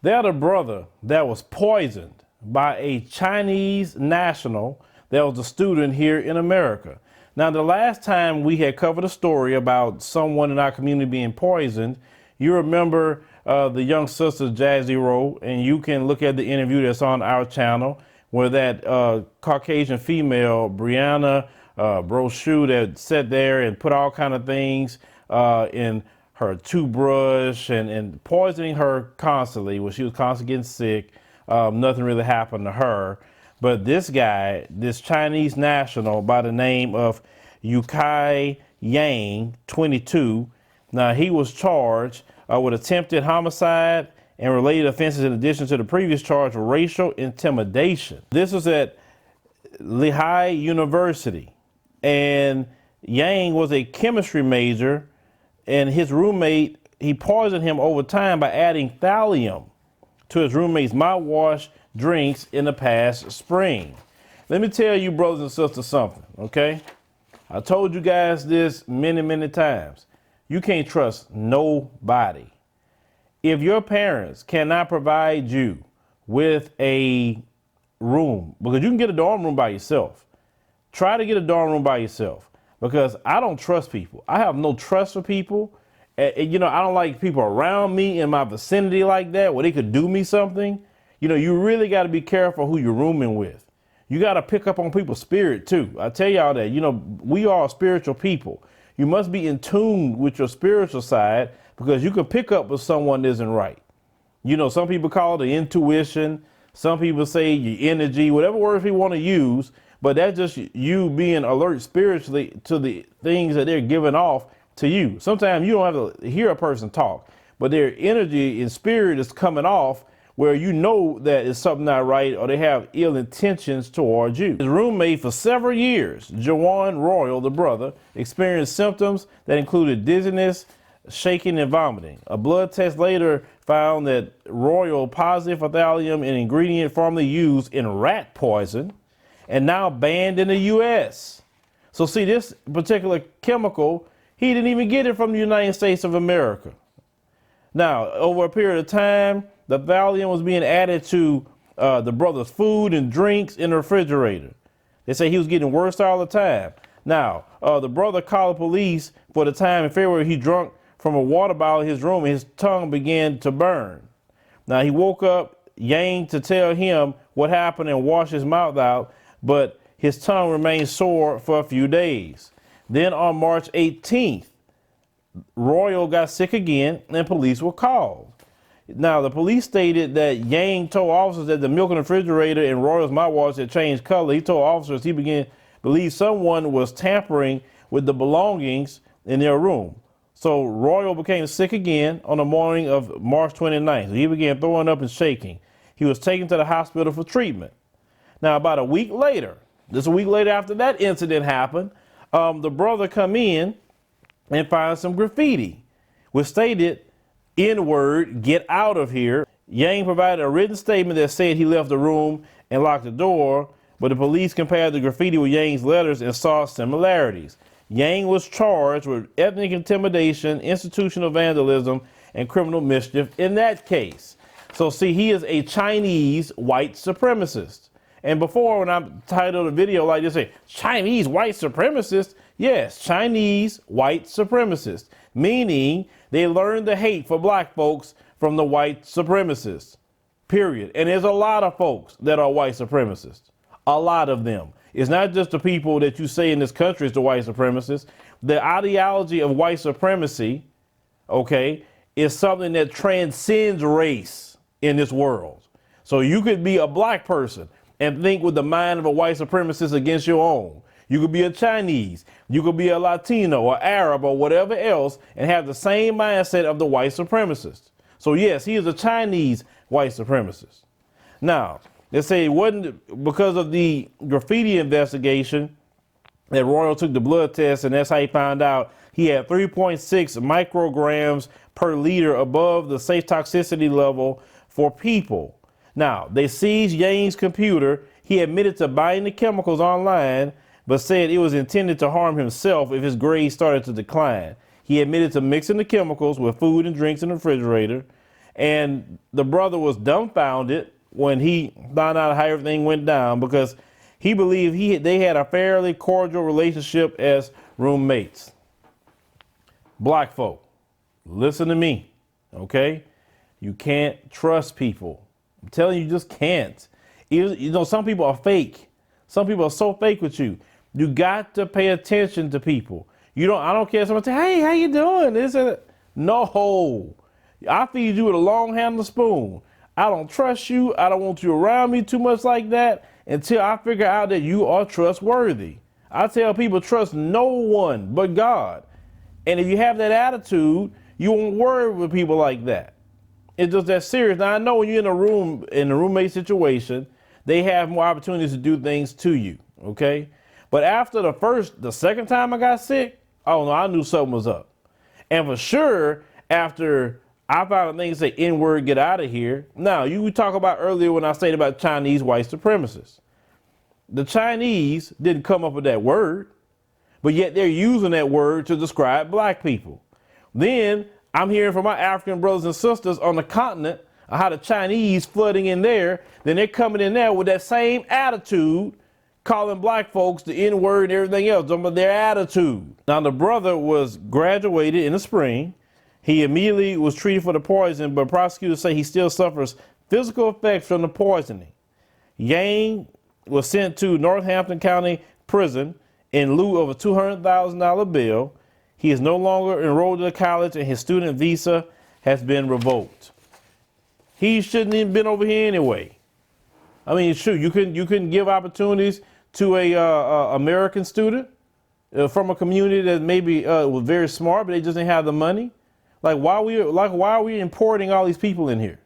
They had a brother that was poisoned by a Chinese national that was a student here in America. Now, the last time we had covered a story about someone in our community being poisoned, you remember the young sister Jazzy Rowe, and you can look at the interview that's on our channel where that Caucasian female, Brianna Brochu, that sat there and put all kind of things in her toothbrush and poisoning her constantly when she was constantly getting sick. Nothing really happened to her. But this guy, this Chinese national by the name of Yukai Yang, 22, now he was charged with attempted homicide and related offenses in addition to the previous charge of racial intimidation. This was at Lehigh University, and Yang was a chemistry major, and his roommate, he poisoned him over time by adding thallium to his roommate's mouthwash drinks in the past spring. Let me tell you, brothers and sisters, something, okay? I told you guys this many times. You can't trust nobody. If your parents cannot provide you with a room, because you can get a dorm room by yourself, try to get a dorm room by yourself, because I don't trust people. I have no trust for people. You know, I don't like people around me in my vicinity like that where they could do me something. You know, you really got to be careful who you're rooming with. You got to pick up on people's spirit too. I tell y'all that, you know, we are spiritual people. You must be in tune with your spiritual side, because you can pick up if someone isn't right. You know, some people call it the intuition. Some people say your energy, whatever words we want to use, but that's just you being alert spiritually to the things that they're giving off to you. Sometimes you don't have to hear a person talk, but their energy and spirit is coming off where you know that it's something not right or they have ill intentions towards you. His roommate for several years, Jawan Royal, the brother, experienced symptoms that included dizziness, shaking, and vomiting. A blood test later found that Royal positive for thallium, an ingredient formerly used in rat poison and now banned in the U.S. So see, this particular chemical, he didn't even get it from the United States of America. Now, over a period of time, the thallium was being added to the brother's food and drinks in the refrigerator. They say he was getting worse all the time. Now, the brother called the police for the time in February he drank from a water bottle in his room and his tongue began to burn. Now, he woke up Yang to tell him what happened and wash his mouth out, but his tongue remained sore for a few days. Then on March 18th, Royal got sick again and police were called. Now, the police stated that Yang told officers that the milk in the refrigerator and Royal's mouthwash had changed color. He told officers he began to believe someone was tampering with the belongings in their room. So Royal became sick again on the morning of March 29th. So he began throwing up and shaking. He was taken to the hospital for treatment. Now, about a week later, just a week later after that incident happened, the brother come in and found some graffiti, which stated, N-word, get out of here. Yang provided a written statement that said he left the room and locked the door, but the police compared the graffiti with Yang's letters and saw similarities. Yang was charged with ethnic intimidation, institutional vandalism, and criminal mischief in that case. So see, he is a Chinese white supremacist. And before, when I titled a video like this, say, Chinese white supremacist, yes, Chinese white supremacist, meaning they learned the hate for black folks from the white supremacists, period. And there's a lot of folks that are white supremacists, a lot of them. It's not just the people that you say in this country is the white supremacists. The ideology of white supremacy, okay, is something that transcends race in this world. So you could be a black person and think with the mind of a white supremacist against your own. You could be a Chinese, you could be a Latino or Arab or whatever else and have the same mindset of the white supremacist. So yes, he is a Chinese white supremacist. Now, they say it wasn't because of the graffiti investigation that Royal took the blood test, and that's how he found out he had 3.6 micrograms per liter above the safe toxicity level for people. Now, they seized Yang's computer. He admitted to buying the chemicals online, but said it was intended to harm himself if his grades started to decline. He admitted to mixing the chemicals with food and drinks in the refrigerator, And the brother was dumbfounded when he found out how everything went down, because he believed they had a fairly cordial relationship as roommates. Black folk, listen to me, okay? You can't trust people. I'm telling you, you just can't. You know, some people are fake. Some people are so fake with you. You got to pay attention to people. I don't care if someone say, hey, how you doing? No. I feed you with a long handled spoon. I don't trust you. I don't want you around me too much like that until I figure out that you are trustworthy. I tell people, trust no one but God. And if you have that attitude, you won't worry with people like that. It's just that serious. Now, I know when you're in a roommate situation, they have more opportunities to do things to you, okay? But after the second time I got sick, oh no, I knew something was up. And for sure, after I found a thing to say, N-word, get out of here. Now, you talk about earlier when I said about Chinese white supremacists. The Chinese didn't come up with that word, but yet they're using that word to describe black people. Then I'm hearing from my African brothers and sisters on the continent how the Chinese flooding in there, then they're coming in there with that same attitude, calling black folks the N-word and everything else, but their attitude. Now, the brother was graduated in the spring. He immediately was treated for the poison, but prosecutors say he still suffers physical effects from the poisoning. Yang was sent to Northampton County Prison in lieu of a $200,000 bill. He is no longer enrolled in college, and his student visa has been revoked. He shouldn't even been over here anyway. I mean, shoot, you couldn't give opportunities to a American student from a community that maybe was very smart, but they just didn't have the money. Why are we importing all these people in here?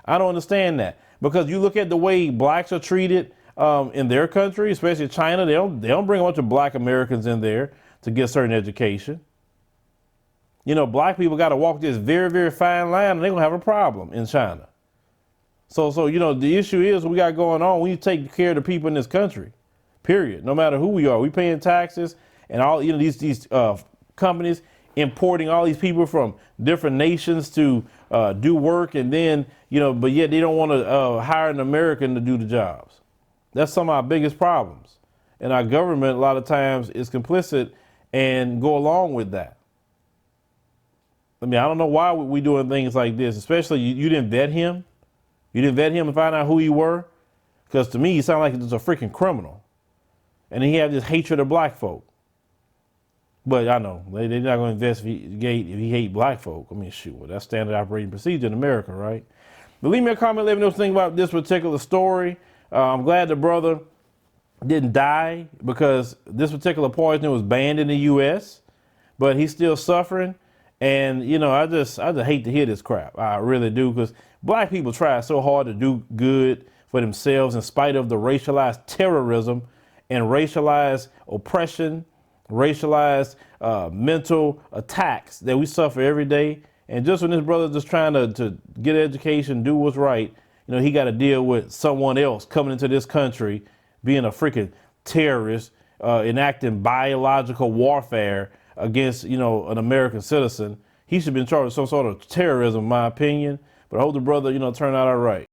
I don't understand that, because you look at the way blacks are treated in their country, especially China. They don't bring a bunch of black Americans in there to get certain education. You know, black people got to walk this very, very fine line, and they're gonna have a problem in China. So you know, the issue is we got going on. We need to take care of the people in this country. Period. No matter who we are, we paying taxes, and all these companies importing all these people from different nations to do work, and then but yet they don't want to hire an American to do the jobs. That's some of our biggest problems, and our government a lot of times is complicit and go along with that. I mean, I don't know why we doing things like this, especially you didn't vet him. You didn't vet him and find out who he were, because to me he sounded like he was a freaking criminal, and he had this hatred of black folk. But I know they're not going to investigate if he hate black folk. I mean, shoot, well, that's standard operating procedure in America, right? But leave me a comment, let me know what you think about this particular story. I'm glad the brother didn't die, because this particular poison was banned in the U.S., but he's still suffering. And I just hate to hear this crap. I really do, because black people try so hard to do good for themselves in spite of the racialized terrorism and racialized oppression, racialized mental attacks that we suffer every day. And just when this brother's just trying to get education, do what's right, he got to deal with someone else coming into this country, being a freaking terrorist, enacting biological warfare against, an American citizen. He should be in charge of some sort of terrorism, in my opinion. But I hope the brother, turned out all right.